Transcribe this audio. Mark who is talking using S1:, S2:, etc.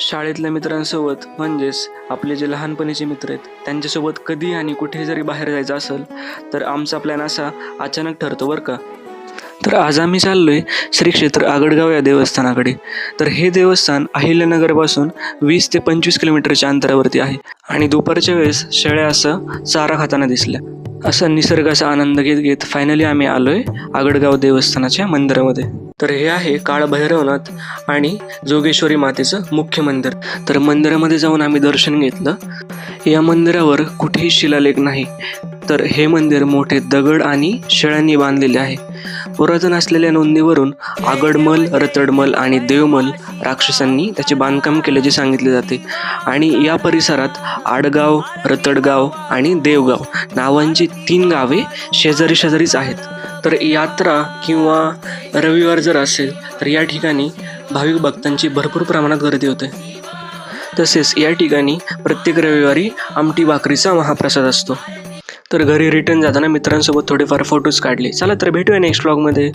S1: शाळेतल्या मित्रांसोबत म्हणजेच आपले जे लहानपणीचे मित्र आहेत त्यांच्यासोबत कधी आणि कुठे जरी बाहेर जायचं असेल तर आमचा प्लॅन असा अचानक ठरतो बरं का. तर आज आम्ही चाललोय श्री क्षेत्र आगडगाव या देवस्थानाकडे. तर हे देवस्थान अहिल्यानगरपासून 20 ते 25 किलोमीटरच्या अंतरावरती आहे आणि दुपारच्या वेळेस शेळ्या असं चारा खाताना दिसल्या. असा निसर्गाचा आनंद घेत घेत फायनली आम्ही आलोय आगडगाव देवस्थानाच्या मंदिरामध्ये. तर हे आहे काळभैरवनाथ आणि जोगेश्वरी मातेचं मुख्य मंदिर. तर मंदिरामध्ये जाऊन आम्ही दर्शन घेतलं. या मंदिरावर कुठेही शिलालेख नाही, तर हे मंदिर मोठे दगड आणि शेळ्यांनी बांधलेले आहे. पुरातन असलेल्या नोंदीवरून आगडमल, रतडमल आणि देवमल राक्षसांनी त्याचे बांधकाम केल्याचे सांगितले जाते. आणि या परिसरात आडगाव, रतडगाव आणि देवगाव नावांची 3 गावे शेजारी शेजारीच आहेत. तर यात्रा किंवा रविवार जर असेल तर या ठिकाणी भाविक भक्तांची भरपूर प्रमाणात गर्दी होते. तसेच या ठिकाणी प्रत्येक रविवारी आमटी भाकरीचा महाप्रसाद असतो. तर घरी रिटर्न जाताना मित्रांसोबत थोडेफार फोटोज काढले. चला तर भेटूया नेक्स्ट व्लॉगमध्ये.